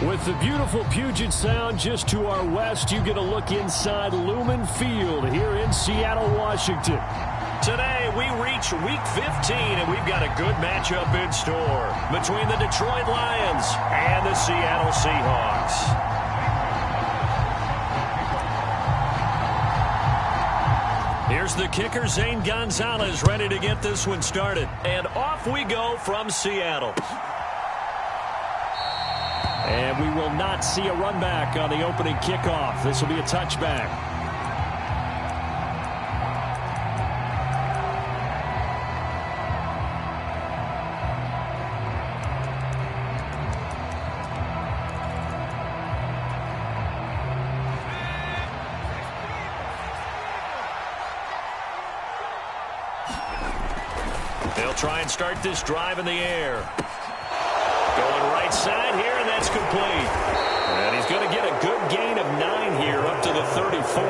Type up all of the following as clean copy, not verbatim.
With the beautiful Puget Sound just to our west, you get a look inside Lumen Field here in Seattle, Washington. Today, we reach Week 15, and we've got a good matchup in store between the Detroit Lions and the Seattle Seahawks. Here's the kicker, Zane Gonzalez, ready to get this one started. And off we go from Seattle. And we will not see a run back on the opening kickoff. This will be a touchback. They'll try and start this drive in the air. Going right side here, and that's complete. And he's going to get a good gain of 9 here up to the 34.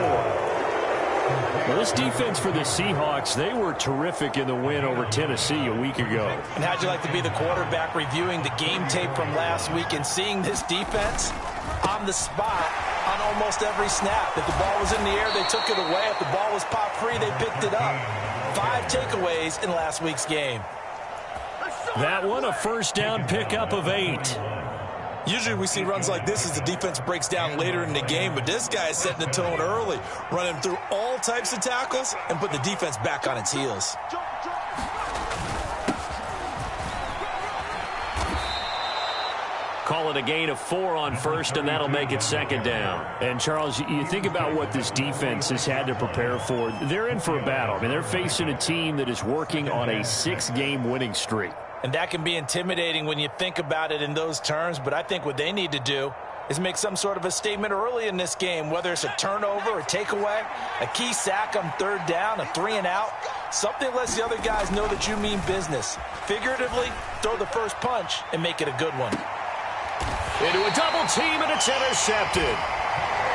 Well, this defense for the Seahawks, they were terrific in the win over Tennessee a week ago. And how'd you like to be the quarterback reviewing the game tape from last week and seeing this defense on the spot on almost every snap? If the ball was in the air, they took it away. If the ball was pop free, they picked it up. 5 takeaways in last week's game. That one, a first down pickup of 8. Usually we see runs like this as the defense breaks down later in the game, but this guy is setting the tone early, running through all types of tackles and put the defense back on its heels. Call it a gain of 4 on first, and that'll make it second down. And, Charles, you think about what this defense has had to prepare for. They're in for a battle. I mean, they're facing a team that is working on a 6-game winning streak. And that can be intimidating when you think about it in those terms, but I think what they need to do is make some sort of a statement early in this game, whether it's a turnover, a takeaway, a key sack on third down, a 3-and-out, something lets the other guys know that you mean business. Figuratively, throw the first punch and make it a good one. Into a double team, and it's intercepted.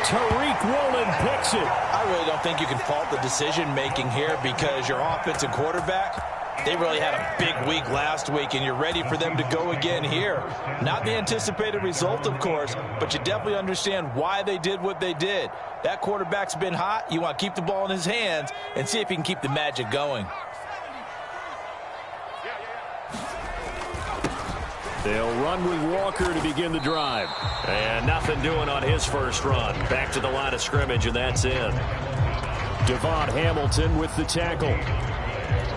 Tariq Woolen picks it. I really don't think you can fault the decision-making here because your offensive quarterback, they really had a big week last week, and you're ready for them to go again here. Not the anticipated result, of course, but you definitely understand why they did what they did. That quarterback's been hot. You want to keep the ball in his hands and see if he can keep the magic going. They'll run with Walker to begin the drive. And nothing doing on his first run. Back to the line of scrimmage, and that's in. Devon Hamilton with the tackle.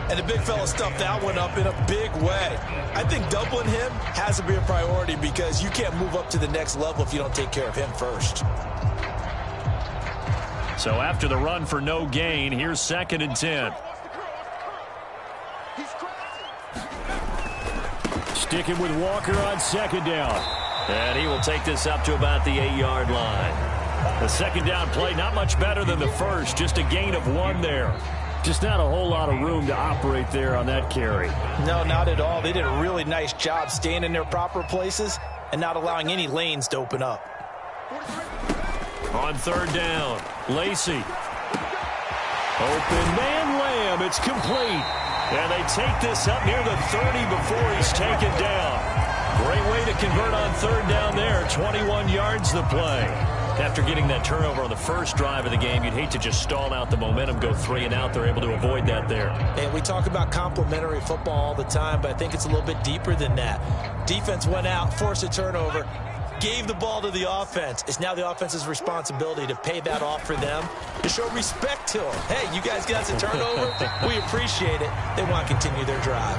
And the big fella stuffed that one up in a big way. I think doubling him has to be a priority because you can't move up to the next level if you don't take care of him first. So after the run for no gain, here's 2nd and 10. Sticking with Walker on 2nd down. And he will take this up to about the 8-yard line. The 2nd down play, not much better than the first. Just a gain of 1 there. Just not a whole lot of room to operate there on that carry. No, not at all. They did a really nice job staying in their proper places and not allowing any lanes to open up. On 3rd down, Lacey. Open man, Lamb. It's complete. And they take this up near the 30 before he's taken down. Great way to convert on 3rd down there. 21 yards the play. After getting that turnover on the first drive of the game, you'd hate to just stall out the momentum, go 3-and-out. They're able to avoid that there. And we talk about complementary football all the time, but I think it's a little bit deeper than that. Defense went out, forced a turnover, gave the ball to the offense. It's now the offense's responsibility to pay that off for them, to show respect to them. Hey, you guys got a turnover? We appreciate it. They want to continue their drive.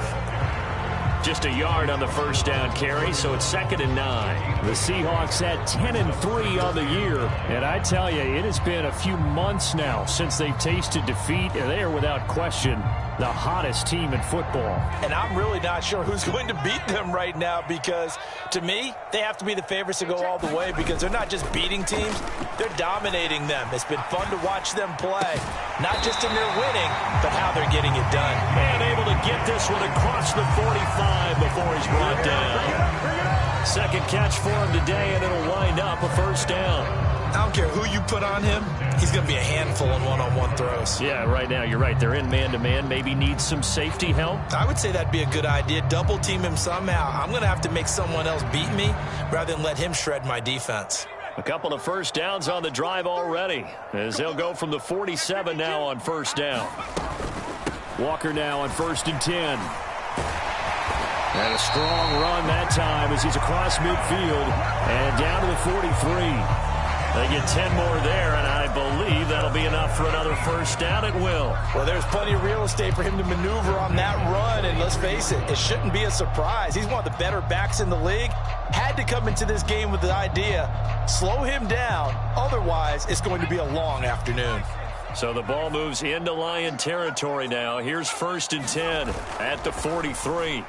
Just a yard on the first down carry, so it's 2nd and 9. The Seahawks at 10-3 on the year. And I tell you, it has been a few months now since they've tasted defeat, and they are without question the hottest team in football. And I'm really not sure who's going to beat them right now because, to me, they have to be the favorites to go all the way because they're not just beating teams, they're dominating them. It's been fun to watch them play, not just in their winning, but how they're getting it done. And able to get this one across the 45 before he's brought down. Second catch for him today, and it'll wind up a first down. I don't care who you put on him. He's going to be a handful in one-on-one throws. Yeah, right now, you're right. They're in man-to-man. Maybe needs some safety help. I would say that'd be a good idea. Double team him somehow. I'm going to have to make someone else beat me rather than let him shred my defense. A couple of first downs on the drive already, as they'll go from the 47 now on first down. Walker now on 1st and 10. And a strong run that time as he's across midfield and down to the 43. They get 10 more there, and I believe that'll be enough for another first down. It will. Well, there's plenty of real estate for him to maneuver on that run, and let's face it, it shouldn't be a surprise. He's one of the better backs in the league. Had to come into this game with the idea, slow him down, otherwise it's going to be a long afternoon. So the ball moves into Lion territory now. Here's 1st and 10 at the 43.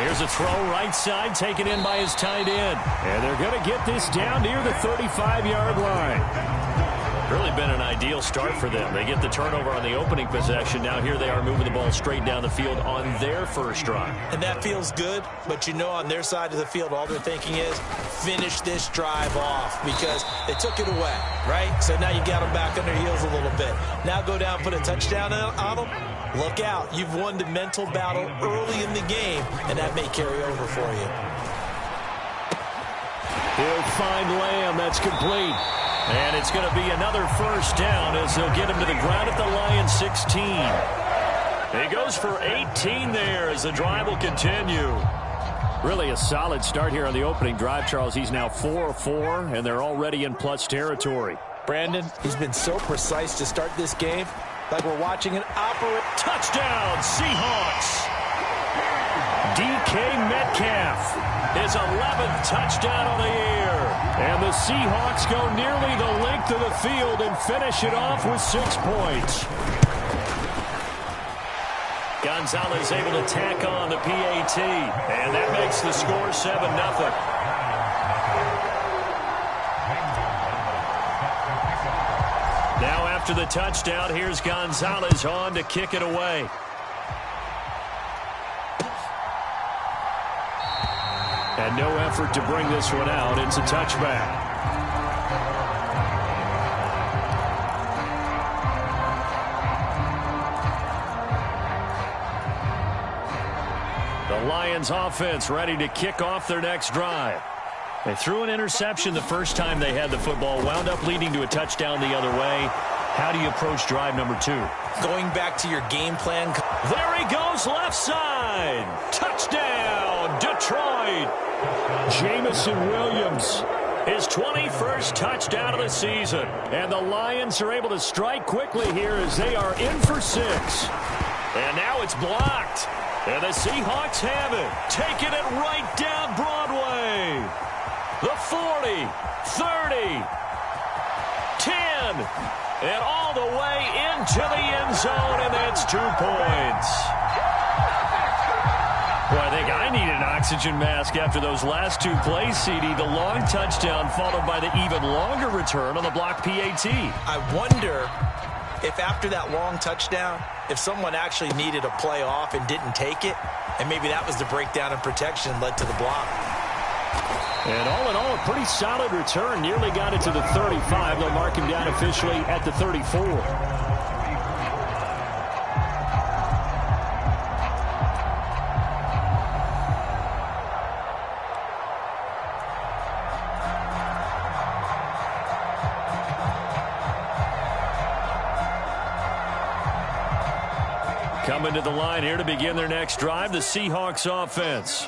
Here's a throw right side taken in by his tight end. And they're going to get this down near the 35-yard line. Really been an ideal start for them. They get the turnover on the opening possession. Now here they are moving the ball straight down the field on their first drive. And that feels good, but you know on their side of the field all they're thinking is finish this drive off because they took it away, right? So now you got them back on their heels a little bit. Now go down, put a touchdown on them. Look out. You've won the mental battle early in the game, and that may carry over for you. He'll find Lamb. That's complete. And it's going to be another first down as they'll get him to the ground at the Lions 16. He goes for 18 there as the drive will continue. Really a solid start here on the opening drive, Charles. He's now 4-4, and they're already in plus territory. Brandon, he's been so precise to start this game, like we're watching an operate. Touchdown, Seahawks! DK Metcalf, his 11th touchdown of the year. And the Seahawks go nearly the length of the field and finish it off with 6 points. Gonzalez able to tack on the PAT, and that makes the score 7-0. Now after the touchdown, here's Gonzalez on to kick it away. And no effort to bring this one out. It's a touchback. The Lions offense ready to kick off their next drive. They threw an interception the first time they had the football, wound up leading to a touchdown the other way. How do you approach drive number 2? Going back to your game plan. There he goes, left side. Touchdown, Detroit. Jamison Williams, his 21st touchdown of the season. And the Lions are able to strike quickly here as they are in for 6. And now it's blocked. And the Seahawks have it. Taking it right down Broadway. The 40, 30, 10, and all the way into the end zone, and that's 2 points. Boy, I think I need an oxygen mask after those last 2 plays, CD. The long touchdown followed by the even longer return on the block PAT. I wonder if after that long touchdown, if someone actually needed a play off and didn't take it, and maybe that was the breakdown in protection led to the block. And all in all, a pretty solid return. Nearly got it to the 35. They'll mark him down officially at the 34. Coming to the line here to begin their next drive, the Seahawks offense.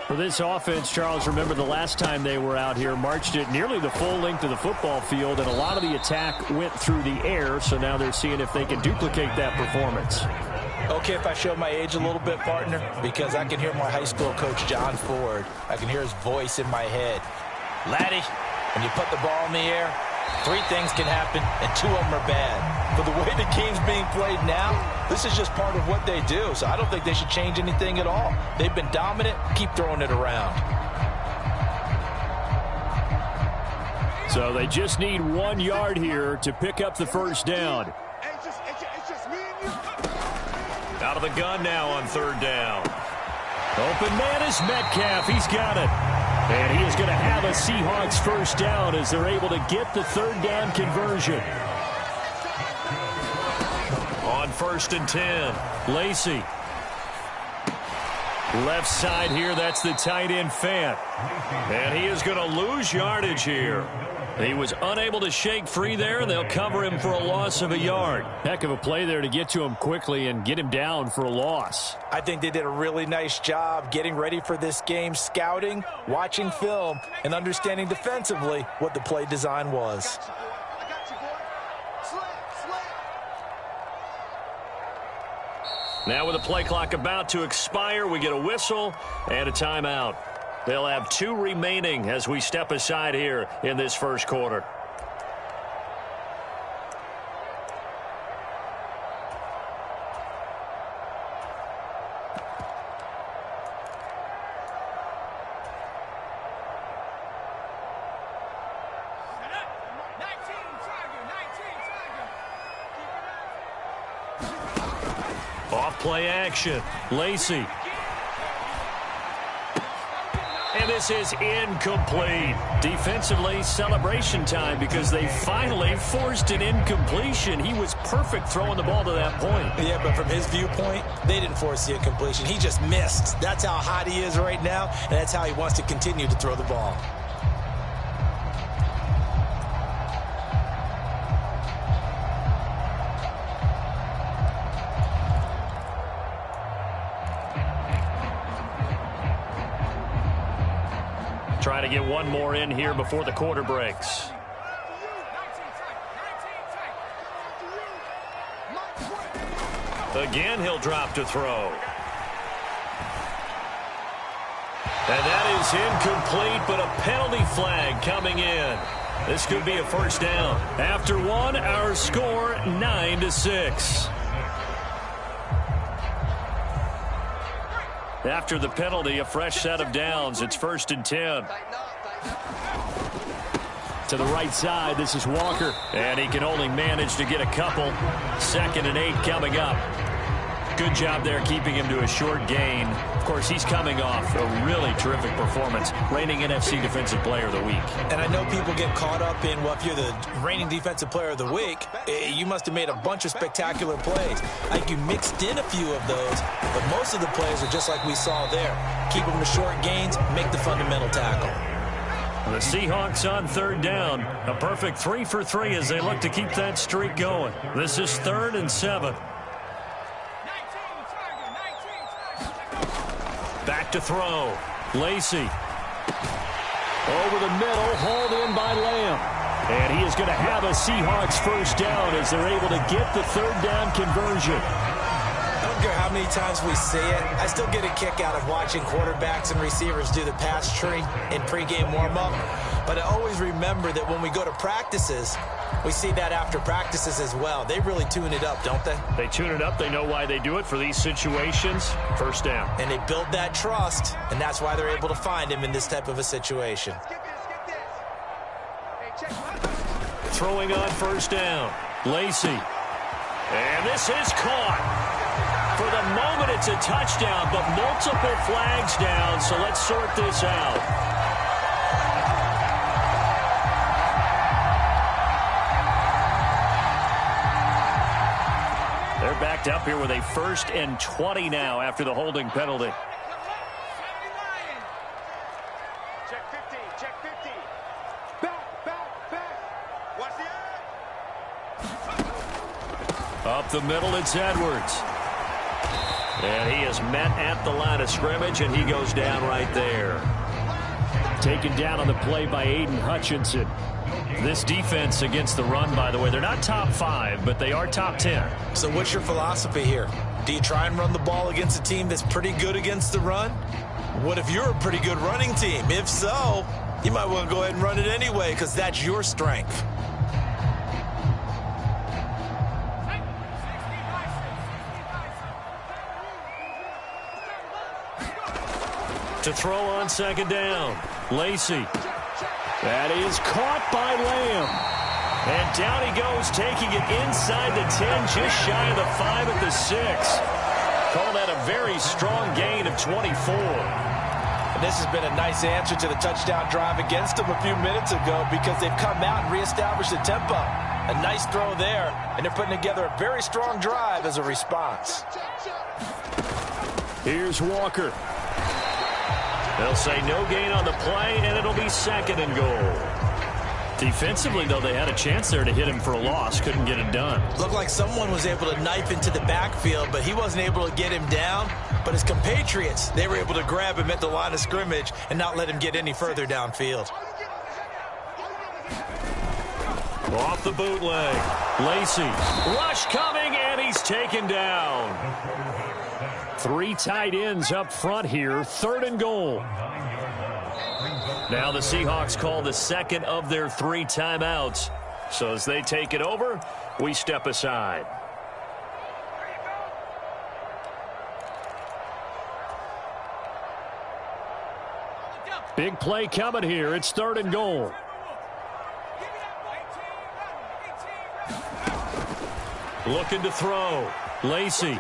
For this offense, Charles, remember the last time they were out here, marched it nearly the full length of the football field, and a lot of the attack went through the air, so now they're seeing if they can duplicate that performance. Okay, if I show my age a little bit, partner, because I can hear my high school coach, John Ford. I can hear his voice in my head. Laddie, when you put the ball in the air, 3 things can happen, and 2 of them are bad. But the way the game's being played now, this is just part of what they do. So I don't think they should change anything at all. They've been dominant. Keep throwing it around. So they just need 1 yard here to pick up the first down. Out of the gun now on 3rd down. Open man is Metcalf. He's got it. And he is going to have a Seahawks first down as they're able to get the third down conversion. On 1st and 10, Lacy. Left side here, that's the tight end Fant. And he is going to lose yardage here. He was unable to shake free there, and they'll cover him for a loss of a yard. Heck of a play there to get to him quickly and get him down for a loss. I think they did a really nice job getting ready for this game, scouting, watching film, and understanding defensively what the play design was. Now with the play clock about to expire, we get a whistle and a timeout. They'll have 2 remaining as we step aside here in this first quarter. Off play action, Lacy. And this is incomplete. Defensively, celebration time because they finally forced an incompletion. He was perfect throwing the ball to that point. Yeah, but from his viewpoint, they didn't force the incompletion. He just missed. That's how hot he is right now, and that's how he wants to continue to throw the ball. Try to get one more in here before the quarter breaks. Again, he'll drop to throw. And that is incomplete, but a penalty flag coming in. This could be a first down. After one, our score 9-6. After the penalty, a fresh set of downs. It's 1st and 10. To the right side, this is Walker. And he can only manage to get a couple. 2nd and 8 coming up. Good job there keeping him to a short gain. Of course, he's coming off a really terrific performance. Reigning NFC Defensive Player of the Week. And I know people get caught up in, well, if you're the reigning Defensive Player of the Week, you must have made a bunch of spectacular plays. I think you mixed in a few of those, but most of the plays are just like we saw there. Keep them to short gains, make the fundamental tackle. The Seahawks on 3rd down. A perfect 3 for 3 as they look to keep that streak going. This is 3rd and 7. Back to throw. Lacy. Over the middle, hauled in by Lamb. And he is going to have a Seahawks first down as they're able to get the 3rd down conversion. I don't care how many times we see it. I still get a kick out of watching quarterbacks and receivers do the pass tree in pregame warm-up. But I always remember that when we go to practices, we see that after practices as well. They really tune it up, don't they? They tune it up. They know why they do it for these situations. First down. And they build that trust, and that's why they're able to find him in this type of a situation. Throwing on 1st down. Lacy. And this is caught. For the moment, it's a touchdown, but multiple flags down, so let's sort this out. They're backed up here with a 1st and 20 now after the holding penalty. Check 50, check 50. Back. Watch the Up the middle, it's Edwards. And he is met at the line of scrimmage, and he goes down right there. Taken down on the play by Aiden Hutchinson. This defense against the run, by the way, they're not top 5, but they are top 10. So what's your philosophy here? Do you try and run the ball against a team that's pretty good against the run? What if you're a pretty good running team? If so, you might want to go ahead and run it anyway because that's your strength. To throw on 2nd down. Lacy. That is caught by Lamb. And down he goes, taking it inside the 10, just shy of the 5 at the 6. Call that a very strong gain of 24. And this has been a nice answer to the touchdown drive against them a few minutes ago because they've come out and reestablished the tempo. A nice throw there, and they're putting together a very strong drive as a response. Here's Walker. They'll say no gain on the play, and it'll be 2nd and goal. Defensively, though, they had a chance there to hit him for a loss. Couldn't get it done. Looked like someone was able to knife into the backfield, but he wasn't able to get him down. But his compatriots, they were able to grab him at the line of scrimmage and not let him get any further downfield. Off the bootleg. Lacey. Rush coming, and he's taken down. 3 tight ends up front here. 3rd and goal. Now the Seahawks call the 2nd of their 3 timeouts. So as they take it over, we step aside. Big play coming here. It's 3rd and goal. Looking to throw. Lacey.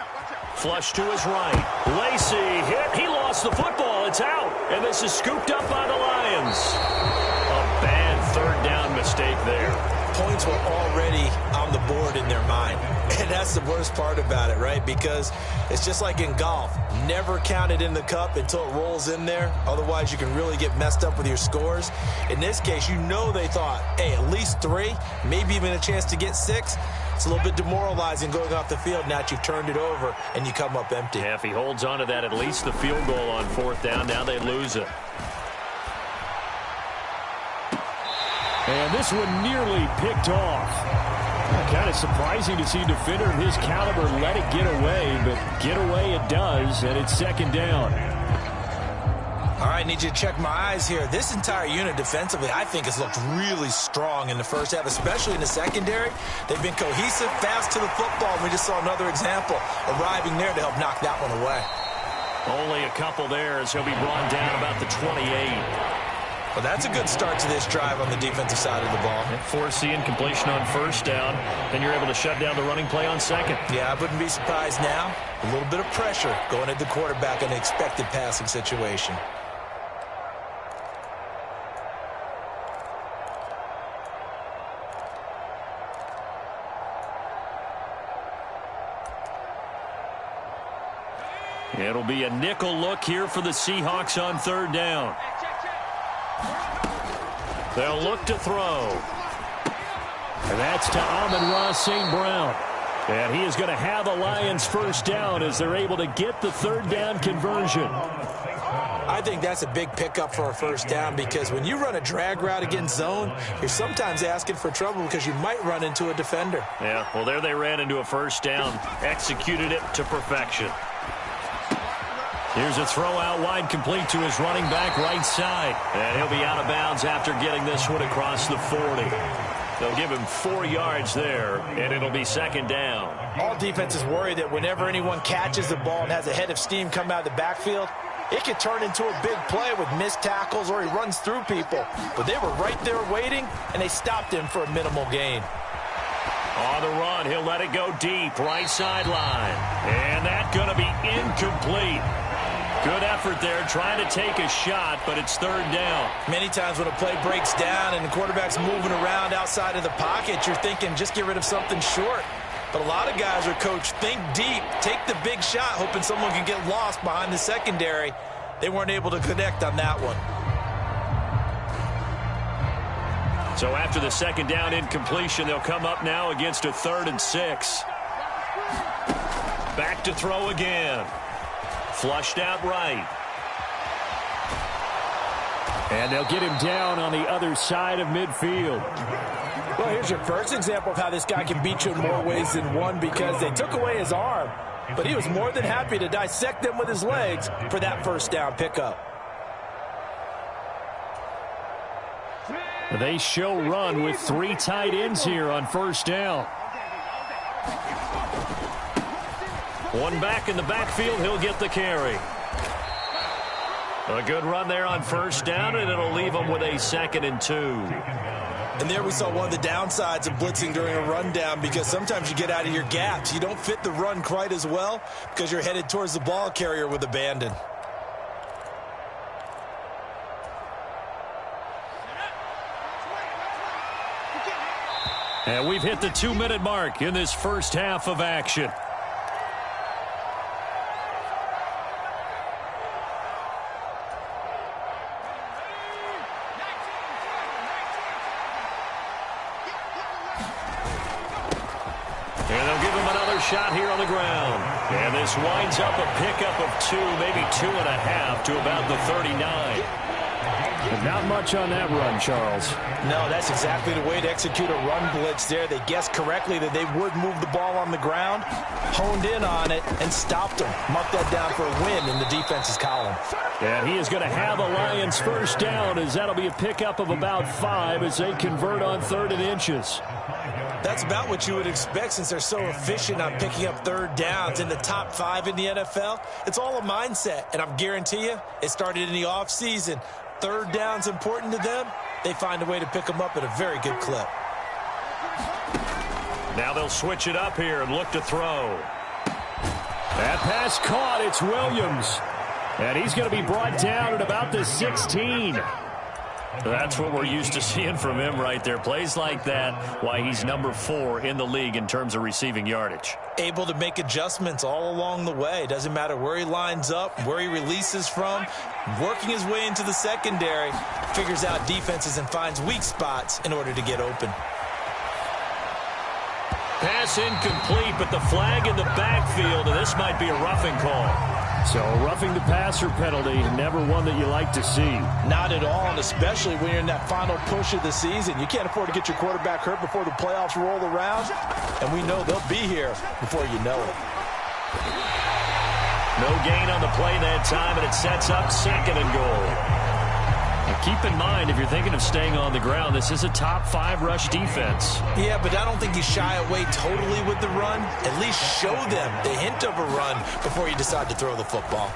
Flush to his right. Lacey hit. He lost the football. It's out. And this is scooped up by the Lions. A bad 3rd down mistake there. Points were already on the board in their mind. And that's the worst part about it, right? Because it's just like in golf. Never count it in the cup until it rolls in there. Otherwise, you can really get messed up with your scores. In this case, you know they thought, hey, at least 3, maybe even a chance to get 6. It's a little bit demoralizing going off the field now that you've turned it over and you come up empty. Yeah, if he holds on to that, at least the field goal on 4th down. Now they lose it. And this one nearly picked off. Kind of surprising to see a defender of his caliber let it get away, but get away it does, and it's 2nd down. All right, need you to check my eyes here. This entire unit defensively, I think, has looked really strong in the first half, especially in the secondary. They've been cohesive, fast to the football. We just saw another example arriving there to help knock that one away. Only a couple there as he'll be brought down about the 28. Well, that's a good start to this drive on the defensive side of the ball. Force the incompletion on 1st down, and you're able to shut down the running play on 2nd. Yeah, I wouldn't be surprised now. A little bit of pressure going at the quarterback in an expected passing situation. It'll be a nickel look here for the Seahawks on 3rd down. They'll look to throw. And that's to Amon-Ra St. Brown. And he is going to have the Lions 1st down as they're able to get the 3rd down conversion. I think that's a big pickup for a 1st down because when you run a drag route against zone, you're sometimes asking for trouble because you might run into a defender. Yeah, well, there they ran into a 1st down. Executed it to perfection. Here's a throw out wide, complete to his running back right side. And he'll be out of bounds after getting this one across the 40. They'll give him 4 yards there, and it'll be 2nd down. All defenses worry that whenever anyone catches the ball and has a head of steam come out of the backfield, it could turn into a big play with missed tackles or he runs through people. But they were right there waiting, and they stopped him for a minimal gain. On the run, he'll let it go deep, right sideline. And that's going to be incomplete. Good effort there, trying to take a shot, but it's 3rd down. Many times when a play breaks down and the quarterback's moving around outside of the pocket, you're thinking just get rid of something short. But a lot of guys are coached, think deep, take the big shot, hoping someone can get lost behind the secondary. They weren't able to connect on that one. So after the 2nd down incompletion, they'll come up now against a 3rd and 6. Back to throw again. Flushed out right. And they'll get him down on the other side of midfield. Well, here's your first example of how this guy can beat you in more ways than one because they took away his arm, but he was more than happy to dissect them with his legs for that 1st down pickup. They show run with 3 tight ends here on 1st down. One back in the backfield, he'll get the carry. A good run there on 1st down, and it'll leave him with a 2nd and 2. And there we saw one of the downsides of blitzing during a rundown because sometimes you get out of your gaps. You don't fit the run quite as well because you're headed towards the ball carrier with abandon. And we've hit the 2-minute mark in this first half of action. And they'll give him another shot here on the ground. And this winds up a pickup of 2, maybe 2.5 to about the 39. But not much on that run, Charles. No, that's exactly the way to execute a run blitz there. They guessed correctly that they would move the ball on the ground, honed in on it, and stopped them. Mark that down for a win in the defense's column. And he is going to have a Lions first down, as that'll be a pickup of about 5 as they convert on 3rd and inches. That's about what you would expect since they're so efficient on picking up 3rd downs in the top 5 in the NFL. It's all a mindset, and I'm guarantee you it started in the offseason. 3rd down's important to them. They find a way to pick them up at a very good clip. Now they'll switch it up here and look to throw. That pass caught. It's Williams. And he's going to be brought down at about the 16. That's what we're used to seeing from him right there. Plays like that, why he's number 4 in the league in terms of receiving yardage. Able to make adjustments all along the way. Doesn't matter where he lines up, where he releases from. Working his way into the secondary, figures out defenses and finds weak spots in order to get open. Pass incomplete, but the flag in the backfield, and this might be a roughing call. So roughing the passer penalty, never one that you like to see. Not at all, and especially when you're in that final push of the season. You can't afford to get your quarterback hurt before the playoffs roll around, and we know they'll be here before you know it. No gain on the play that time, and it sets up 2nd and goal. Now keep in mind, if you're thinking of staying on the ground, this is a top 5 rush defense. Yeah, but I don't think you shy away totally with the run. At least show them the hint of a run before you decide to throw the football.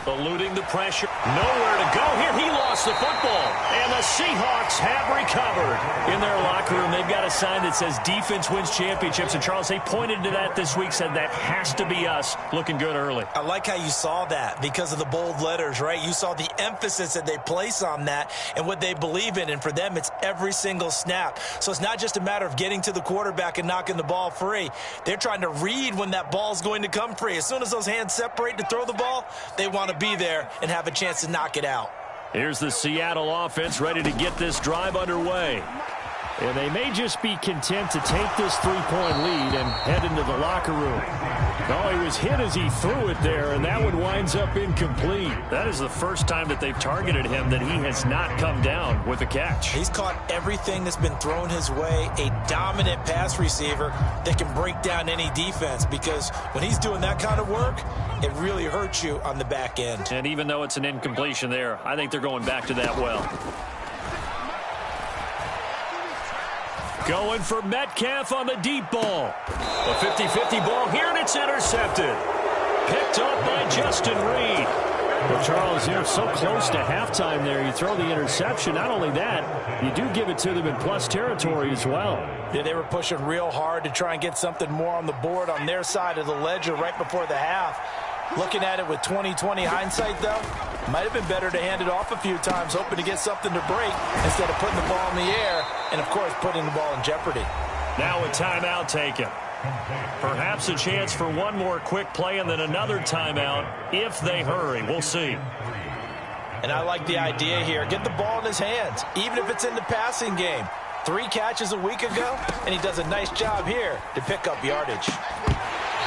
Eluding the pressure. Nowhere to go here. He lost the football. And the Seahawks have recovered. In their locker room, they've got a sign that says defense wins championships. And, Charles, they pointed to that this week, said that has to be us. Looking good early. I like how you saw that because of the bold letters, right? You saw the emphasis that they place on that and what they believe in. And for them, it's every single snap. So it's not just a matter of getting to the quarterback and knocking the ball free. They're trying to read when that ball is going to come free. As soon as those hands separate to throw the ball, they want to be there and have a chance to knock it out. Here's the Seattle offense ready to get this drive underway. And they may just be content to take this 3-point lead and head into the locker room. Oh, he was hit as he threw it there, and that one winds up incomplete. That is the first time that they've targeted him that he has not come down with a catch. He's caught everything that's been thrown his way, a dominant pass receiver that can break down any defense, because when he's doing that kind of work, it really hurts you on the back end. And even though it's an incompletion there, I think they're going back to that well. Going for Metcalf on the deep ball. A 50-50 ball here, and it's intercepted. Picked up by Justin Reed. Well, Charles, you're so close to halftime there. You throw the interception. Not only that, you do give it to them in plus territory as well. Yeah, they were pushing real hard to try and get something more on the board on their side of the ledger right before the half. Looking at it with 20/20 hindsight, though, might have been better to hand it off a few times, hoping to get something to break instead of putting the ball in the air and, of course, putting the ball in jeopardy. Now a timeout taken. Perhaps a chance for one more quick play and then another timeout if they hurry. We'll see. And I like the idea here. Get the ball in his hands, even if it's in the passing game. 3 catches a week ago, and he does a nice job here to pick up yardage.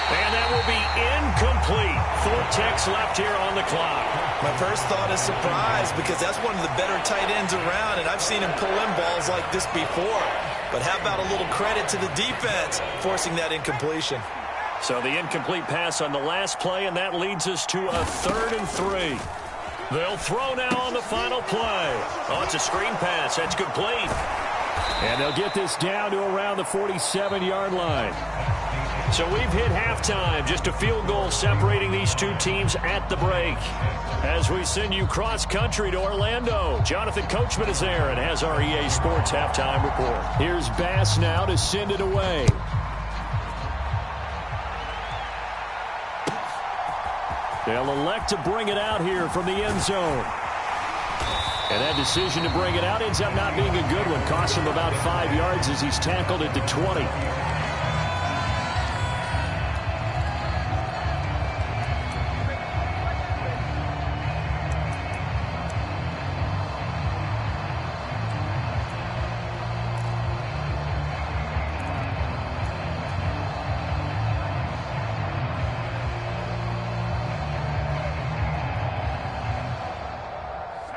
And that will be incomplete. 4 ticks left here on the clock. My first thought is surprise, because that's one of the better tight ends around, and I've seen him pull in balls like this before. But how about a little credit to the defense forcing that incompletion? So the incomplete pass on the last play, and that leads us to a 3rd and 3. They'll throw now on the final play. Oh, it's a screen pass. That's complete. And they'll get this down to around the 47-yard line. So we've hit halftime. Just a field goal separating these two teams at the break. As we send you cross-country to Orlando, Jonathan Coachman is there and has our EA Sports halftime report. Here's Bass now to send it away. They'll elect to bring it out here from the end zone. And that decision to bring it out ends up not being a good one. Costs him about 5 yards as he's tackled at the 20.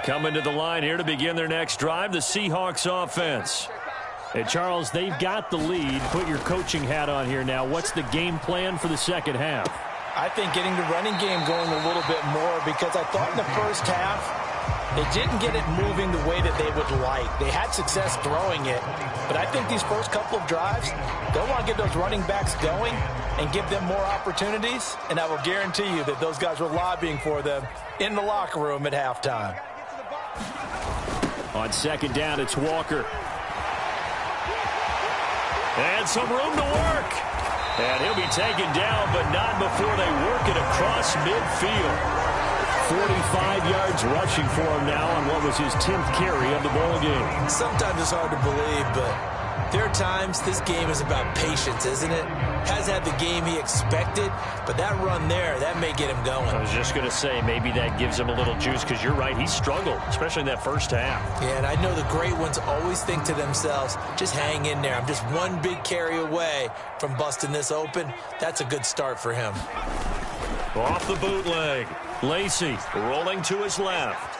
Coming to the line here to begin their next drive, the Seahawks offense. Hey, Charles, they've got the lead. Put your coaching hat on here now. What's the game plan for the second half? I think getting the running game going a little bit more, because I thought in the first half they didn't get it moving the way that they would like. They had success throwing it, but I think these first couple of drives, they'll want to get those running backs going and give them more opportunities, and I will guarantee you that those guys were lobbying for them in the locker room at halftime. On second down, it's Walker. And some room to work. And he'll be taken down, but not before they work it across midfield. 45 yards rushing for him now on what was his 10th carry of the ball game. Sometimes it's hard to believe, but there are times this game is about patience, isn't it? Has had the game he expected, but that run there, that may get him going. I was just going to say, maybe that gives him a little juice, because you're right, he struggled, especially in that first half. Yeah, and I know the great ones always think to themselves, just hang in there. I'm just one big carry away from busting this open. That's a good start for him. Off the bootleg. Lacy rolling to his left.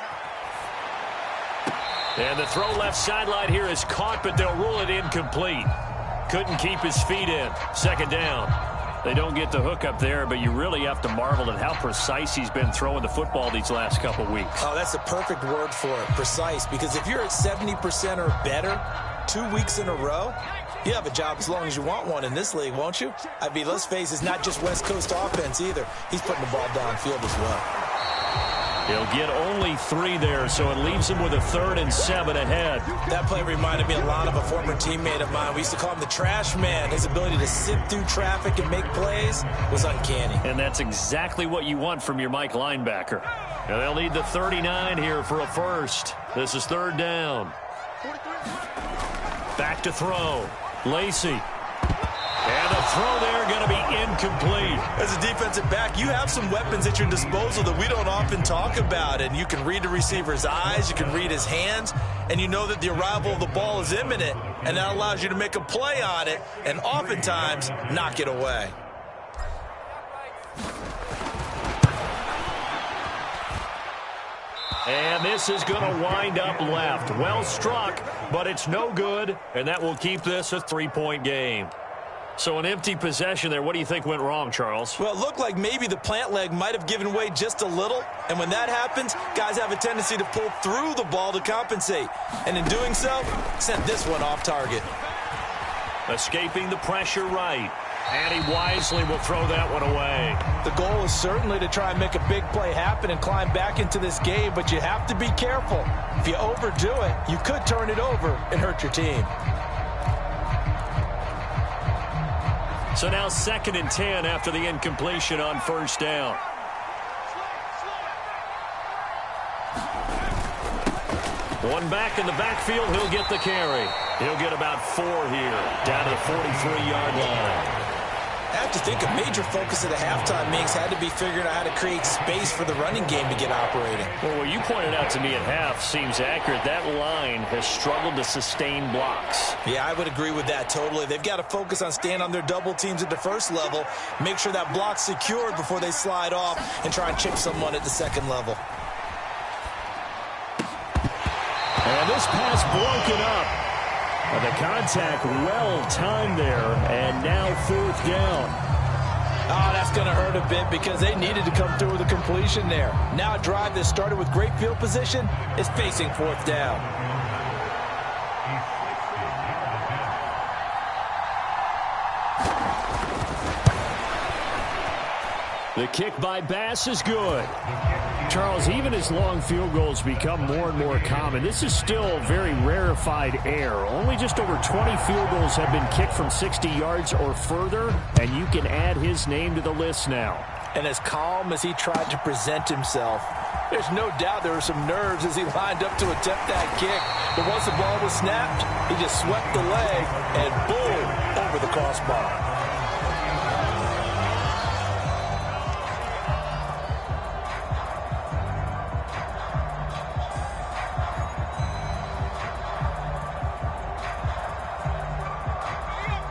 And the throw left sideline here is caught, but they'll rule it incomplete. Couldn't keep his feet in. Second down. They don't get the hook up there, but you really have to marvel at how precise he's been throwing the football these last couple weeks. Oh, that's the perfect word for it, precise, because if you're at 70% or better 2 weeks in a row, you have a job as long as you want one in this league, won't you? I mean, let's face it, it's not just West Coast offense either. He's putting the ball downfield as well. He'll get only 3 there, so it leaves him with a 3rd and 7 ahead. That play reminded me a lot of a former teammate of mine. We used to call him the trash man. His ability to sit through traffic and make plays was uncanny. And that's exactly what you want from your Mike linebacker. And they'll need the 39 here for a first. This is 3rd down. Back to throw. Lacy. And the throw there going to be incomplete. As a defensive back, you have some weapons at your disposal that we don't often talk about. And you can read the receiver's eyes, you can read his hands, and you know that the arrival of the ball is imminent. And that allows you to make a play on it and oftentimes knock it away. And this is going to wind up left. Well struck, but it's no good. And that will keep this a 3-point game. So an empty possession there. What do you think went wrong, Charles? Well, it looked like maybe the plant leg might have given way just a little. And when that happens, guys have a tendency to pull through the ball to compensate. And in doing so, sent this one off target. Escaping the pressure right. And he wisely will throw that one away. The goal is certainly to try and make a big play happen and climb back into this game, but you have to be careful. If you overdo it, you could turn it over and hurt your team. So now 2nd and 10 after the incompletion on 1st down. One back in the backfield, he'll get the carry. He'll get about 4 here, down to the 43-yard line. I have to think a major focus of the halftime meetings had to be figuring out how to create space for the running game to get operating. Well, what you pointed out to me at half seems accurate. That line has struggled to sustain blocks. Yeah, I would agree with that totally. They've got to focus on staying on their double teams at the first level, make sure that block's secured before they slide off and try and chip someone at the second level. And this pass broken up. And the contact well timed there, and now 4th down. Oh, that's going to hurt a bit because they needed to come through with a completion there. Now a drive that started with great field position is facing 4th down. The kick by Bass is good. Charles, even as long field goals become more and more common, this is still very rarefied air. Only just over 20 field goals have been kicked from 60 yards or further, and you can add his name to the list now. And as calm as he tried to present himself, There's no doubt there were some nerves as he lined up to attempt that kick. But once the ball was snapped, he just swept the leg and boom, over the crossbar.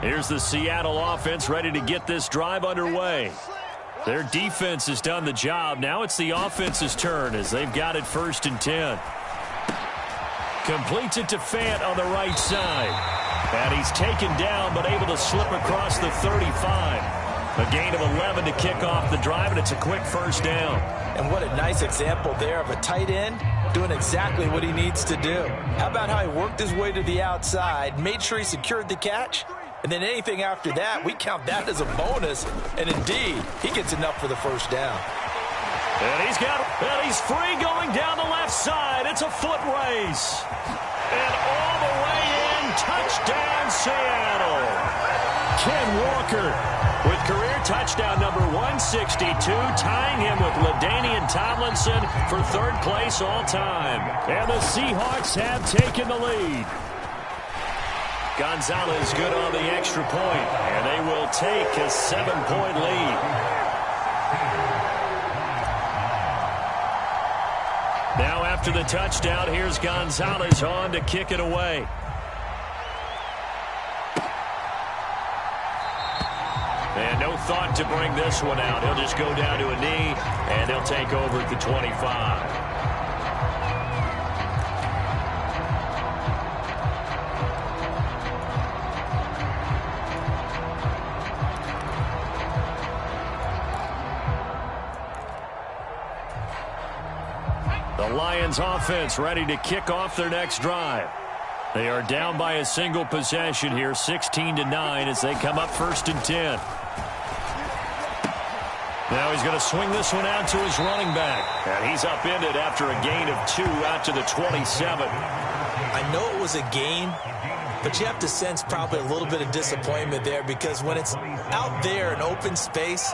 Here's the Seattle offense ready to get this drive underway. Their defense has done the job. Now it's the offense's turn as they've got it 1st and 10. Completes it to Fant on the right side. And he's taken down but able to slip across the 35. A gain of 11 to kick off the drive, and it's a quick 1st down. And what a nice example there of a tight end doing exactly what he needs to do. How about how he worked his way to the outside, made sure he secured the catch, and then anything after that, we count that as a bonus. And indeed, he gets enough for the 1st down. And he's free going down the left side. It's a foot race. And all the way in, touchdown Seattle. Ken Walker with career touchdown number 162, tying him with LaDainian Tomlinson for 3rd place all time. And the Seahawks have taken the lead. Gonzalez good on the extra point, and they will take a 7-point lead. Now after the touchdown, here's Gonzalez on to kick it away. And no thought to bring this one out. He'll just go down to a knee, and they'll take over at the 25. The Lions offense ready to kick off their next drive. They are down by a single possession here, 16-9 as they come up 1st and 10. Now he's going to swing this one out to his running back. And he's upended after a gain of 2 out to the 27. I know it was a gain, but you have to sense probably a little bit of disappointment there because when it's out there in open space,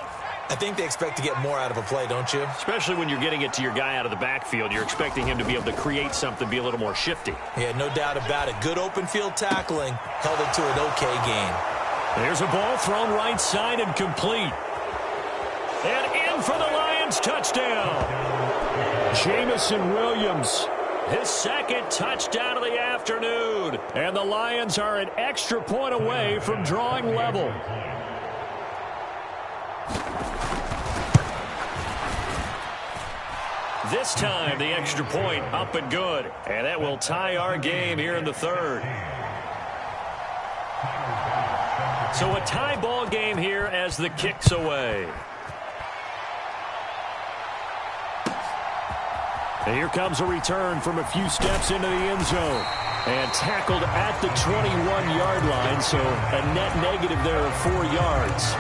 I think they expect to get more out of a play, don't you? Especially when you're getting it to your guy out of the backfield. You're expecting him to be able to create something, be a little more shifty. Yeah, no doubt about it. Good open field tackling held it to an okay gain. There's a ball thrown right side and complete. And in for the Lions touchdown. Jamison Williams, his 2nd touchdown of the afternoon. And the Lions are an extra point away from drawing level. This time, the extra point up and good. And that will tie our game here in the 3rd. So a tie ball game here as the kick's away. And here comes a return from a few steps into the end zone. And tackled at the 21-yard line, so a net negative there of 4 yards.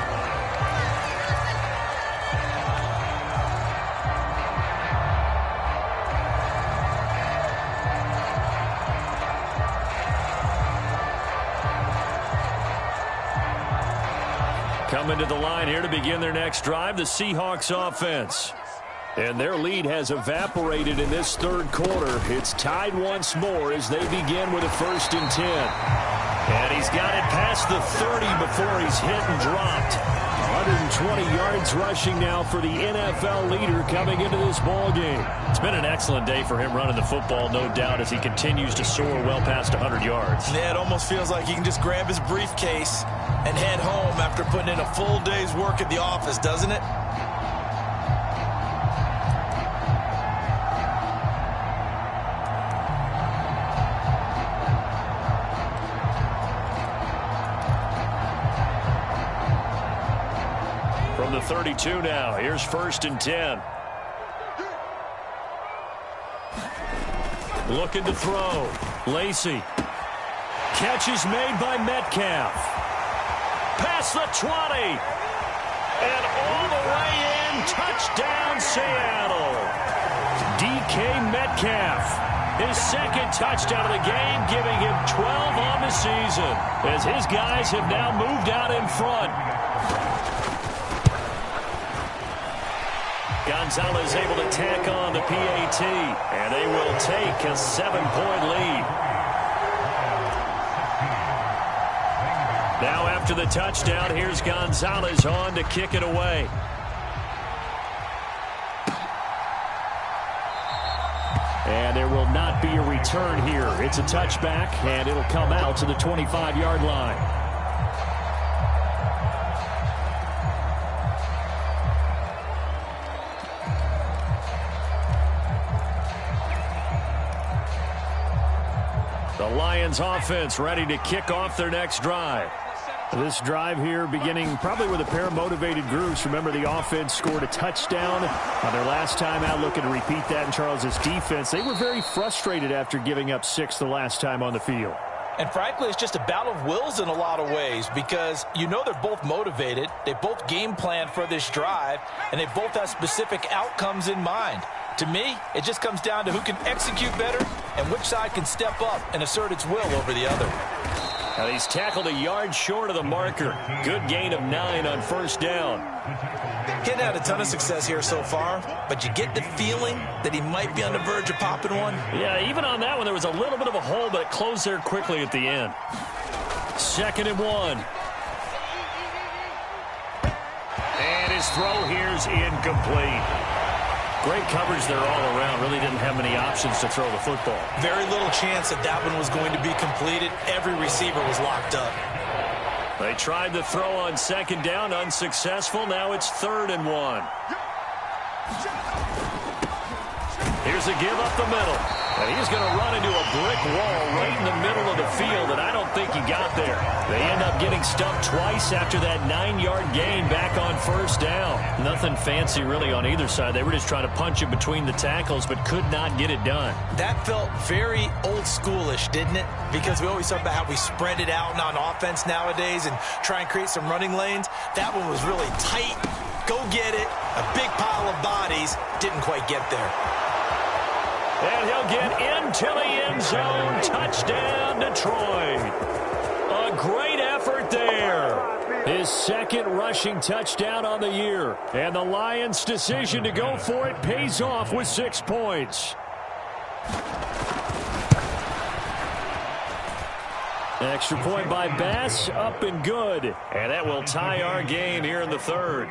Coming to the line here to begin their next drive, the Seahawks offense. And their lead has evaporated in this 3rd quarter. It's tied once more as they begin with a 1st and 10. And he's got it past the 30 before he's hit and dropped. 120 yards rushing now for the NFL leader coming into this ball game. It's been an excellent day for him running the football, no doubt, as he continues to soar well past 100 yards. Yeah, it almost feels like he can just grab his briefcase and head home after putting in a full day's work at the office, doesn't it? From the 32 now, here's 1st and 10. Looking to throw. Lacy. Catch is made by Metcalf. Past the 20. And all the way in. Touchdown, Seattle. DK Metcalf. His 2nd touchdown of the game, giving him 12 on the season. As his guys have now moved out in front. Gonzalez able to tack on the PAT, and they will take a 7-point lead. Now after the touchdown, here's Gonzalez on to kick it away. And there will not be a return here. It's a touchback, and it'll come out to the 25-yard line. The Lions offense ready to kick off their next drive. This drive here beginning probably with a pair of motivated groups. Remember, the offense scored a touchdown on their last time out, looking to repeat that in Charles's defense. They were very frustrated after giving up 6 the last time on the field. And frankly, it's just a battle of wills in a lot of ways because you know they're both motivated. They both game plan for this drive, and they both have specific outcomes in mind. To me, it just comes down to who can execute better and which side can step up and assert its will over the other. Now he's tackled a yard short of the marker. Good gain of 9 on first down. He hadn't had a ton of success here so far, but you get the feeling that he might be on the verge of popping one. Yeah, even on that one, there was a little bit of a hole, but it closed there quickly at the end. 2nd and 1. And his throw here's incomplete. Great coverage there all around. Really didn't have many options to throw the football. Very little chance that that one was going to be completed. Every receiver was locked up. They tried the throw on 2nd down, unsuccessful. Now it's 3rd and 1. Here's a give up the middle. And he's going to run into a brick wall right in the middle of the field, and I don't think he got there. They end up getting stuffed twice after that 9-yard gain back on first down. Nothing fancy really on either side. They were just trying to punch it between the tackles, but could not get it done. That felt very old schoolish, didn't it? Because we always talk about how we spread it out on offense nowadays and try and create some running lanes. That one was really tight. Go get it. A big pile of bodies. Didn't quite get there. And he'll get into the end zone. Touchdown, Detroit. A great effort there. His 2nd rushing touchdown on the year. And the Lions' decision to go for it pays off with 6 points. Extra point by Bass, up and good. And that will tie our game here in the 3rd.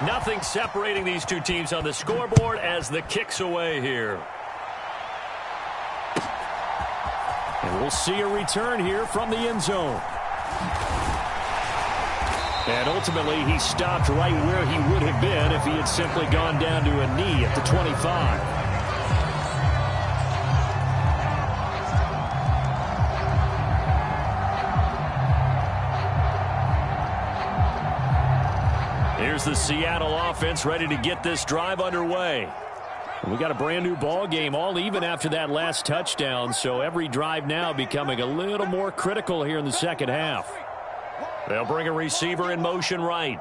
Nothing separating these two teams on the scoreboard as the kick's away here. And we'll see a return here from the end zone. And ultimately, he stopped right where he would have been if he had simply gone down to a knee at the 25. Here's the Seattle offense ready to get this drive underway. We got a brand new ball game, all even after that last touchdown, so every drive now becoming a little more critical here in the 2nd half. They'll bring a receiver in motion right.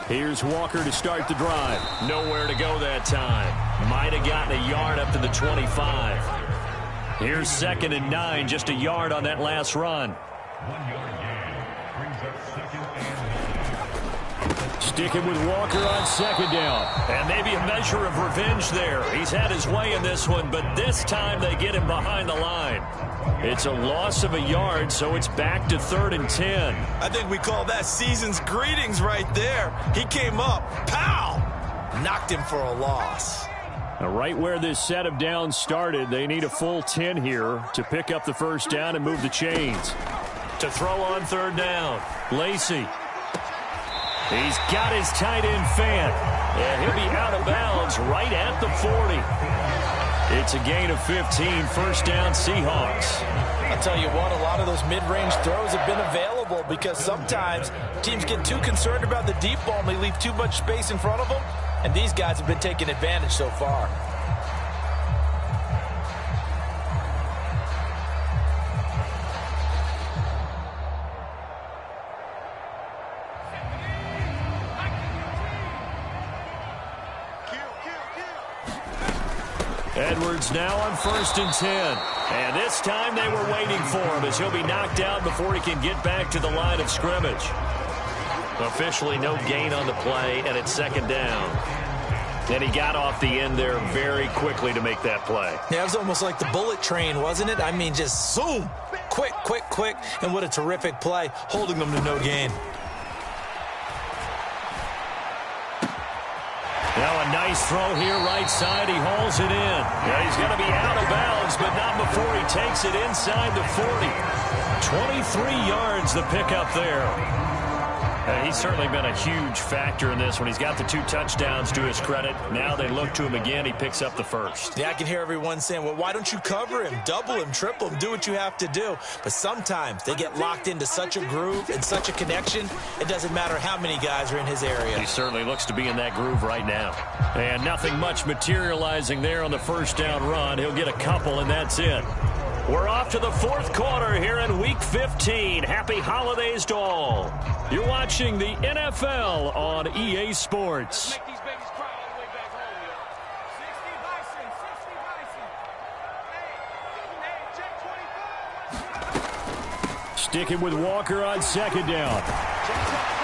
Here's Walker to start the drive. Nowhere to go that time. Might have gotten a yard up to the 25. Here's 2nd and 9, just a yard on that last run. 1-yard gain brings up 2nd and... Sticking with Walker on 2nd down. And maybe a measure of revenge there. He's had his way in this one, but this time they get him behind the line. It's a loss of a yard, so it's back to 3rd and 10. I think we call that season's greetings right there. He came up, pow! Knocked him for a loss. Now, right where this set of downs started, they need a full 10 here to pick up the first down and move the chains. To throw on 3rd down, Lacy. He's got his tight end Fant, and he'll be out of bounds right at the 40. It's a gain of 15, first down Seahawks. I'll tell you what, a lot of those mid-range throws have been available because sometimes teams get too concerned about the deep ball and they leave too much space in front of them. And these guys have been taking advantage so far. Edwards now on 1st and 10. And this time they were waiting for him as he'll be knocked out before he can get back to the line of scrimmage. Officially no gain on the play, and it's 2nd down. And he got off the end there very quickly to make that play. Yeah, it was almost like the bullet train, wasn't it? I mean, just zoom. Quick, quick, quick. And what a terrific play, holding them to no gain. Now a nice throw here, right side. He hauls it in. Yeah, he's going to be out of bounds, but not before he takes it inside the 40. 23 yards the pickup there. He's certainly been a huge factor in this when he's got the 2 touchdowns to his credit. Now they look to him again. He picks up the 1st. Yeah, I can hear everyone saying, well, why don't you cover him, double him, triple him, do what you have to do. But sometimes they get locked into such a groove and such a connection, it doesn't matter how many guys are in his area. He certainly looks to be in that groove right now. And nothing much materializing there on the 1st down run. He'll get a couple, and that's it. We're off to the 4th quarter here in Week 15. Happy holidays to all. You're watching the NFL on EA Sports. Make these babies cry all the way back home, yo. 60 Bison, 60 Bison. Hey, check 25. Sticking with Walker on 2nd down.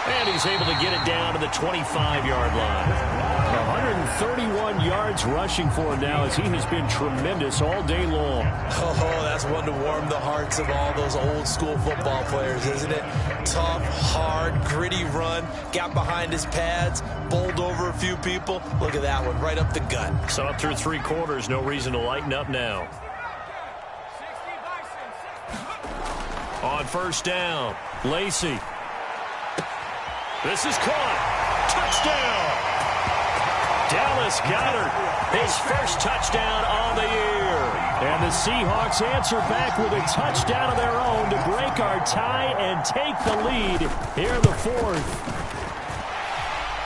And he's able to get it down to the 25-yard line. 131 yards rushing for him now as he has been tremendous all day long. Oh, that's one to warm the hearts of all those old-school football players, isn't it? Tough, hard, gritty run, got behind his pads, bowled over a few people. Look at that one, right up the gut. So up through 3 quarters, no reason to lighten up now. 60 Bison, 60. On 1st down, Lacey. This is caught. Touchdown! Dallas Goedert, his 1st touchdown on the year. And the Seahawks answer back with a touchdown of their own to break our tie and take the lead here in the 4th.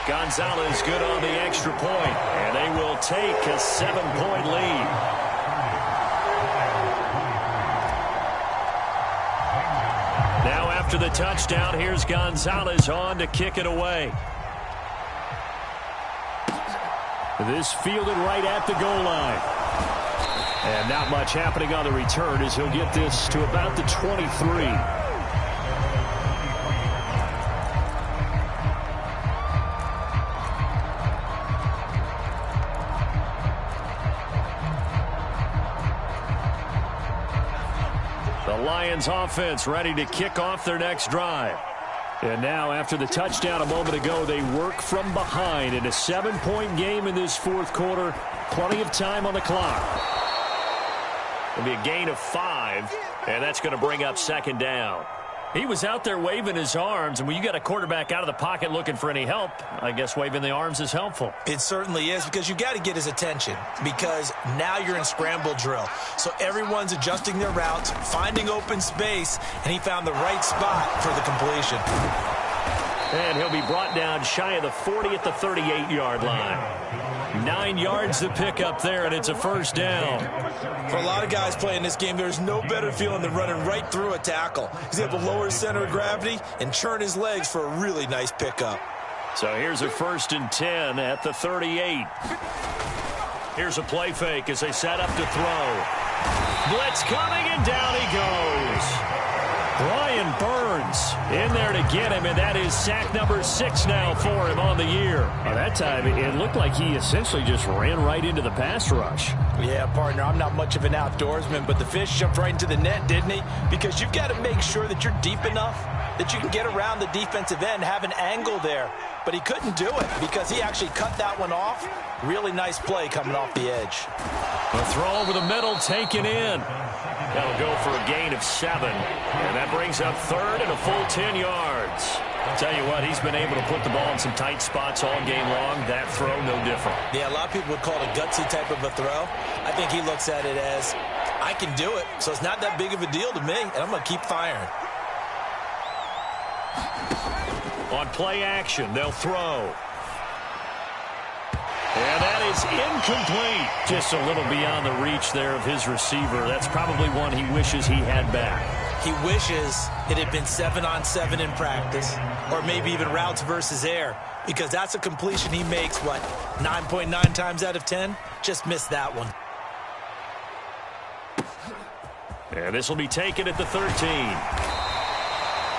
Gonzalez good on the extra point, and they will take a 7-point lead. Now after the touchdown, here's Gonzalez on to kick it away. This fielded right at the goal line. And not much happening on the return as he'll get this to about the 23. The Lions offense ready to kick off their next drive. And now, after the touchdown a moment ago, they work from behind in a 7-point game in this 4th quarter. Plenty of time on the clock. It'll be a gain of 5, and that's going to bring up 2nd down. He was out there waving his arms, and when you got a quarterback out of the pocket looking for any help, I guess waving the arms is helpful. It certainly is, because you got to get his attention, because now you're in scramble drill. So everyone's adjusting their routes, finding open space, and he found the right spot for the completion. And he'll be brought down shy of the 40 at the 38-yard line. 9 yards to pick up there, and it's a 1st down. For a lot of guys playing this game, there's no better feeling than running right through a tackle. He's able to lower his center of gravity and churn his legs for a really nice pickup. So here's a 1st and 10 at the 38. Here's a play fake as they set up to throw. Blitz coming, and down he goes. Brian Burns in there to get him, and that is sack number 6 now for him on the year. That time, it looked like he essentially just ran right into the pass rush. Yeah, partner, I'm not much of an outdoorsman, but the fish jumped right into the net, didn't he? Because you've got to make sure that you're deep enough that you can get around the defensive end, have an angle there. But he couldn't do it because he actually cut that one off. Really nice play coming off the edge. A throw over the middle, taken in. That'll go for a gain of 7. And that brings up 3rd and a full 10 yards. I'll tell you what, he's been able to put the ball in some tight spots all game long. That throw, no different. Yeah, a lot of people would call it a gutsy type of a throw. I think he looks at it as, I can do it, so it's not that big of a deal to me, and I'm going to keep firing. On play action, they'll throw. And that is incomplete. Just a little beyond the reach there of his receiver. That's probably one he wishes he had back. He wishes it had been 7-on-7 in practice, or maybe even routes versus air, because that's a completion he makes, 9.9 times out of 10? Just missed that one. And this will be taken at the 13.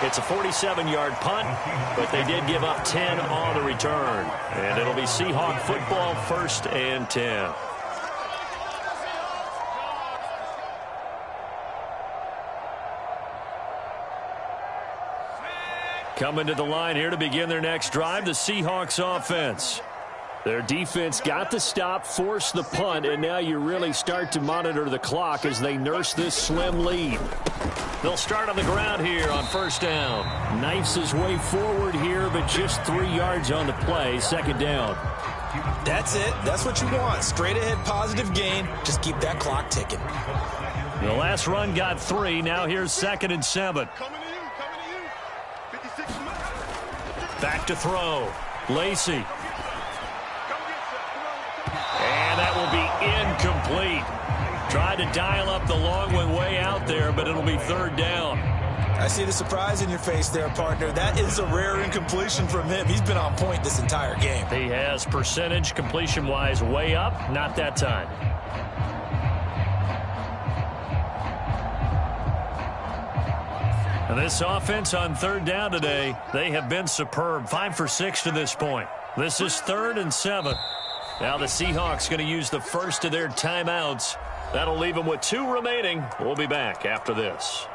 It's a 47-yard punt, but they did give up 10 on the return. And it'll be Seahawk football, 1st and 10. Coming to the line here to begin their next drive, the Seahawks offense. Their defense got the stop, forced the punt, and now you really start to monitor the clock as they nurse this slim lead. They'll start on the ground here on 1st down. Knifes his way forward here, but just 3 yards on the play, 2nd down. That's it. That's what you want. Straight ahead positive gain. Just keep that clock ticking. The last run got 3. Now here's 2nd and 7. Back to throw. Lacey. And that will be incomplete. Tried to dial up the long one way out there, but it'll be 3rd down. I see the surprise in your face there, partner. That is a rare incompletion from him. He's been on point this entire game. He has percentage completion-wise way up. Not that time. And this offense on 3rd down today, they have been superb. 5 for 6 to this point. This is 3rd and 7. Now the Seahawks going to use the first of their timeouts. That'll leave them with 2 remaining. We'll be back after this.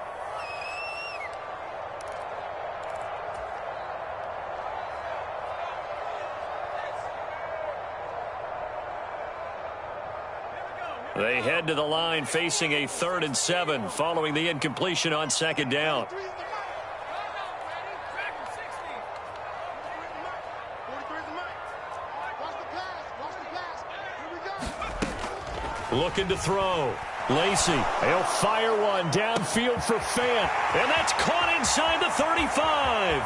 They head to the line facing a 3rd and 7 following the incompletion on 2nd down. Looking to throw. Lacey, he'll fire one downfield for Fant. And that's caught inside the 35.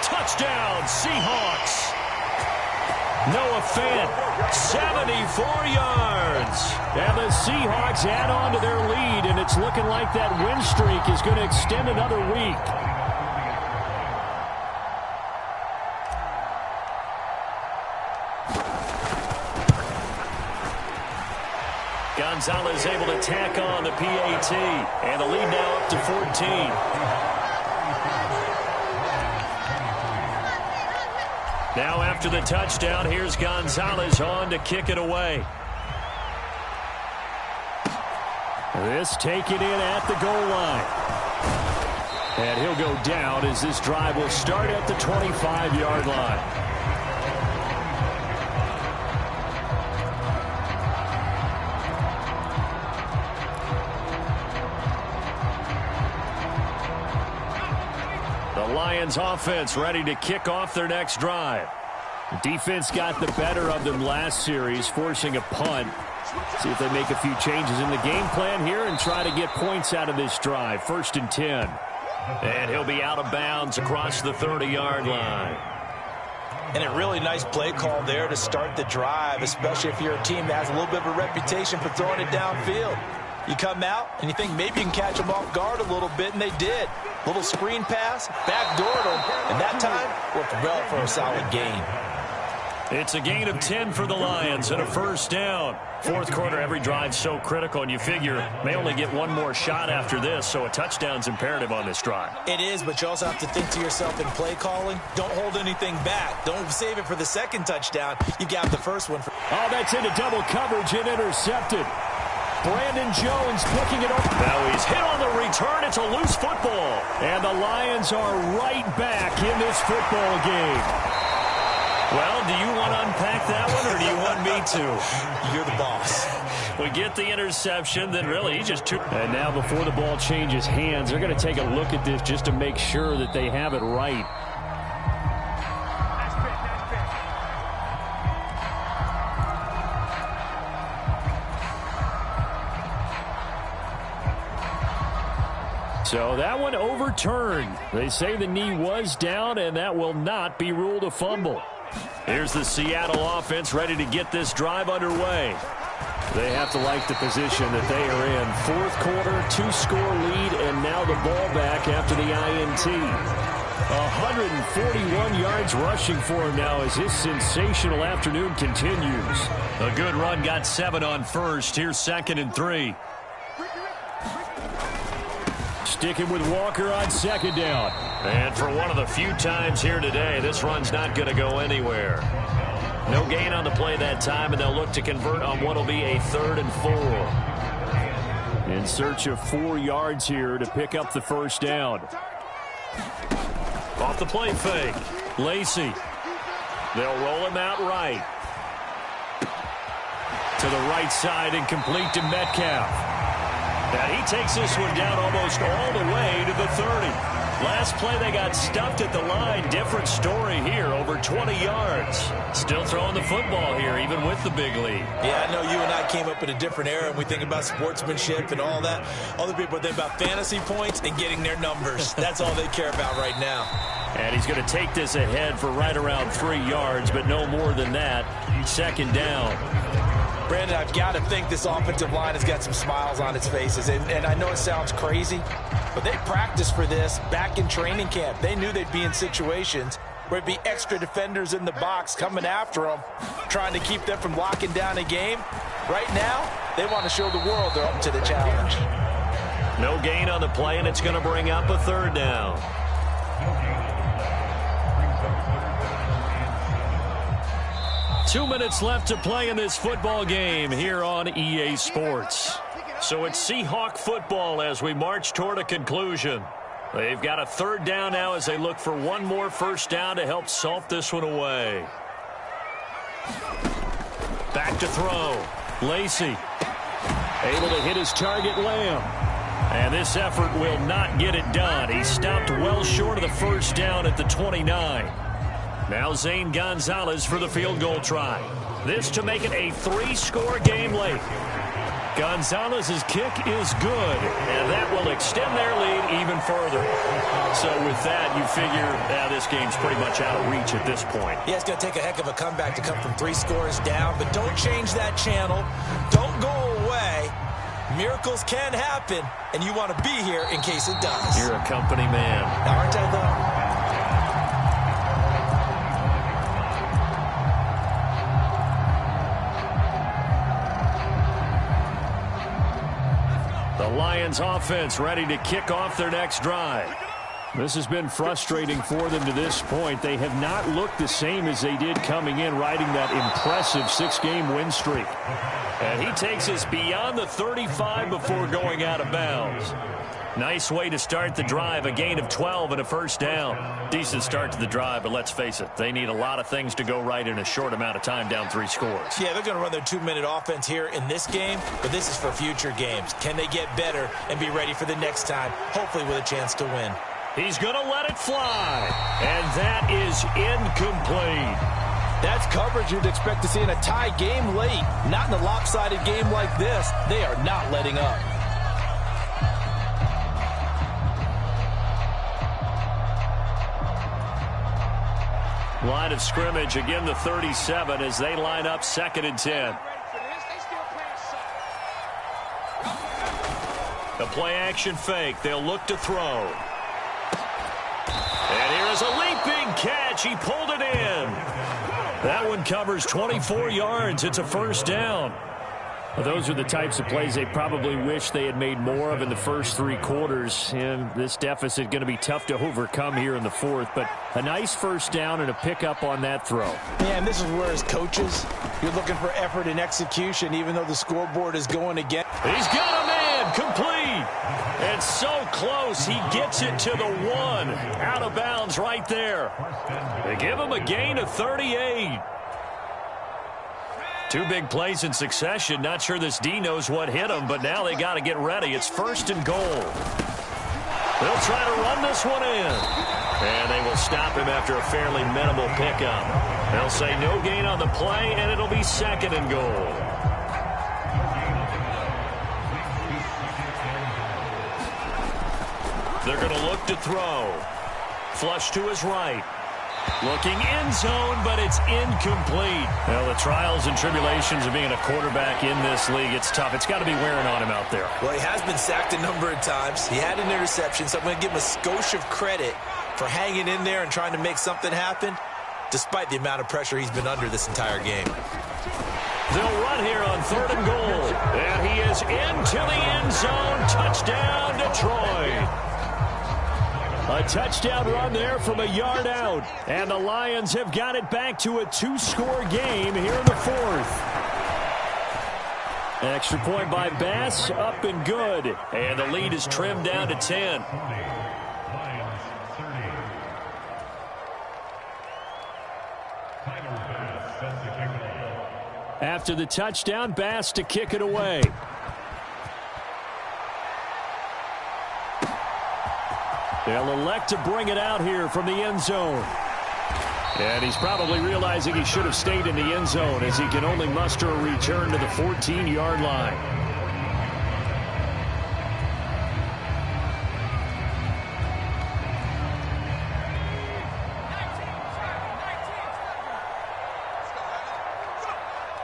Touchdown, Seahawks. Noah Fant, 74 yards. And the Seahawks add on to their lead, and it's looking like that win streak is going to extend another week. Gonzalez able to tack on the PAT, and the lead now up to 14. Now after the touchdown, here's Gonzalez on to kick it away. This taken in at the goal line. And he'll go down as this drive will start at the 25-yard line. The Lions offense ready to kick off their next drive. Defense got the better of them last series, forcing a punt. See if they make a few changes in the game plan here and try to get points out of this drive. 1st and 10. And he'll be out of bounds across the 30-yard line. And a really nice play call there to start the drive, especially if you're a team that has a little bit of a reputation for throwing it downfield. You come out and you think maybe you can catch them off guard a little bit, and they did. Little screen pass, backdoored them, and that time worked well for a solid gain. It's a gain of 10 for the Lions and a 1st down. 4th quarter, every drive's so critical, and you figure may only get one more shot after this, so a touchdown's imperative on this drive. It is, but you also have to think to yourself in play calling, don't hold anything back. Don't save it for the 2nd touchdown. You got the 1st one. Oh, that's into double coverage and intercepted. Brandon Jones picking it up. Now he's hit on the return. It's a loose football. And the Lions are right back in this football game. Well, do you want to unpack that one, or do you want me to? You're the boss. We get the interception, then really he just took. And now before the ball changes hands, they're going to take a look at this just to make sure that they have it right. So that one overturned. They say the knee was down, and that will not be ruled a fumble. Here's the Seattle offense ready to get this drive underway. They have to like the position that they are in. 4th quarter, 2-score lead, and now the ball back after the INT. 141 yards rushing for him now as this sensational afternoon continues. A good run, got 7 on 1st. Here's 2nd and 3. sticking with Walker on second down. And for one of the few times here today, this run's not going to go anywhere. No gain on the play that time, and they'll look to convert on what will be a 3rd and 4. In search of 4 yards here to pick up the first down. Off the play fake. Lacey. They'll roll him out right. To the right side and complete to Metcalf. And he takes this one down almost all the way to the 30. Last play they got stuffed at the line. Different story here, over 20 yards. Still throwing the football here, even with the big lead. Yeah, I know you and I came up in a different era, and we think about sportsmanship and all that. Other people think about fantasy points and getting their numbers. That's all they care about right now. And he's going to take this ahead for right around 3 yards, but no more than that. Second down. Brandon, I've got to think this offensive line has got some smiles on its faces. And I know it sounds crazy, but they practiced for this back in training camp. They knew they'd be in situations where it'd be extra defenders in the box coming after them, trying to keep them from locking down a game. Right now, they want to show the world they're up to the challenge. No gain on the play, and it's going to bring up a 3rd down. 2 minutes left to play in this football game here on EA Sports. So it's Seahawk football as we march toward a conclusion. They've got a 3rd down now as they look for one more first down to help salt this one away. Back to throw. Lacey able to hit his target, Lamb. And this effort will not get it done. He stopped well short of the first down at the 29. Now Zane Gonzalez for the field goal try. This to make it a 3-score game late. Gonzalez's kick is good, and that will extend their lead even further. So with that, you figure this game's pretty much out of reach at this point. Yeah, it's going to take a heck of a comeback to come from 3 scores down, but don't change that channel. Don't go away. Miracles can happen, and you want to be here in case it does. You're a company man. Aren't I, though? The Lions offense ready to kick off their next drive. This has been frustrating for them to this point. They have not looked the same as they did coming in, riding that impressive 6-game win streak. And he takes us beyond the 35 before going out of bounds. Nice way to start the drive, a gain of 12 and a first down. Decent start to the drive, but let's face it, they need a lot of things to go right in a short amount of time, down 3 scores. Yeah, they're going to run their 2-minute offense here in this game, but this is for future games. Can they get better and be ready for the next time, hopefully with a chance to win? He's going to let it fly, and that is incomplete. That's coverage you'd expect to see in a tie game late. Not in a lopsided game like this. They are not letting up. Line of scrimmage, again the 37 as they line up 2nd and 10. The play action fake. They'll look to throw. And here is a leaping catch. He pulled it in. That one covers 24 yards. It's a first down. Well, those are the types of plays they probably wish they had made more of in the first 3 quarters. And this deficit going to be tough to overcome here in the 4th. But a nice first down and a pickup on that throw. Yeah, and this is where as coaches, you're looking for effort and execution, even though the scoreboard is going again. He's got a man complete. And so close. He gets it to the 1. Out of bounds right there. They give him a gain of 38. 2 big plays in succession. Not sure this D knows what hit him, but now they got to get ready. It's 1st and goal. They'll try to run this one in. And they will stop him after a fairly minimal pickup. They'll say no gain on the play, and it'll be 2nd and goal. They're going to look to throw. Flush to his right. Looking end zone, but it's incomplete. Well, the trials and tribulations of being a quarterback in this league, it's tough. It's got to be wearing on him out there. Well, he has been sacked a number of times. He had an interception, so I'm going to give him a skosh of credit for hanging in there and trying to make something happen, despite the amount of pressure he's been under this entire game. They'll run here on 3rd and goal. And he is into the end zone. Touchdown, Detroit. A touchdown run there from a yard out. And the Lions have got it back to a 2-score game here in the 4th. Extra point by Bass, up and good. And the lead is trimmed down to 10. After the touchdown, Bass to kick it away. They'll elect to bring it out here from the end zone. And he's probably realizing he should have stayed in the end zone as he can only muster a return to the 14-yard line.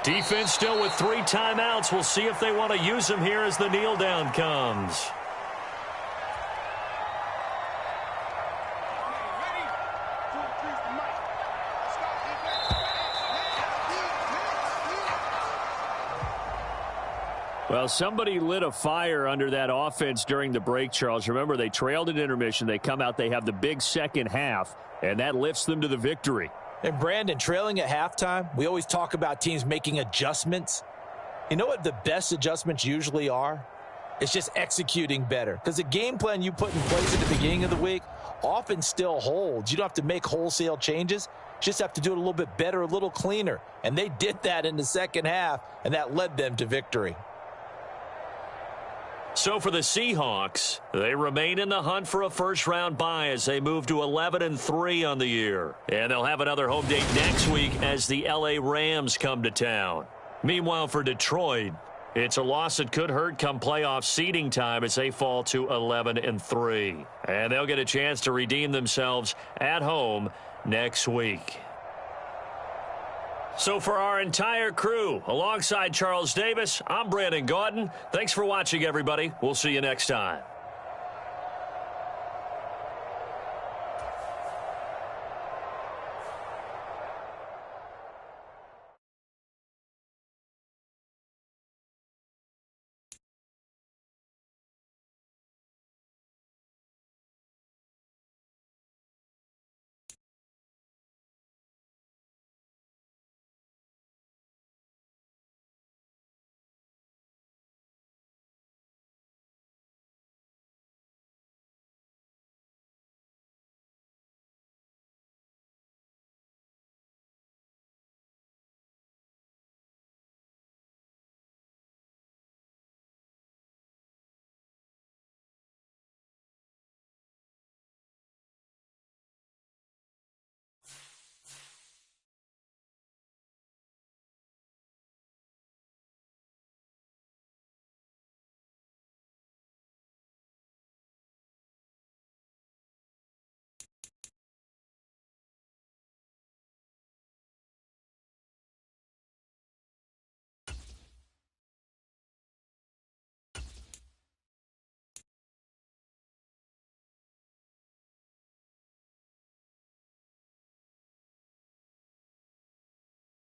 Defense still with 3 timeouts. We'll see if they want to use them here as the kneel down comes. Well, somebody lit a fire under that offense during the break, Charles. Remember, they trailed at intermission. They come out, they have the big second half, and that lifts them to the victory. And Brandon, trailing at halftime, we always talk about teams making adjustments. You know what the best adjustments usually are? It's just executing better. Because the game plan you put in place at the beginning of the week often still holds. You don't have to make wholesale changes. You just have to do it a little bit better, a little cleaner. And they did that in the second half, and that led them to victory. So for the Seahawks, they remain in the hunt for a first-round bye as they move to 11-3 on the year. And they'll have another home date next week as the L.A. Rams come to town. Meanwhile, for Detroit, it's a loss that could hurt come playoff seeding time as they fall to 11-3. And they'll get a chance to redeem themselves at home next week. So for our entire crew, alongside Charles Davis, I'm Brandon Gaudin. Thanks for watching, everybody. We'll see you next time.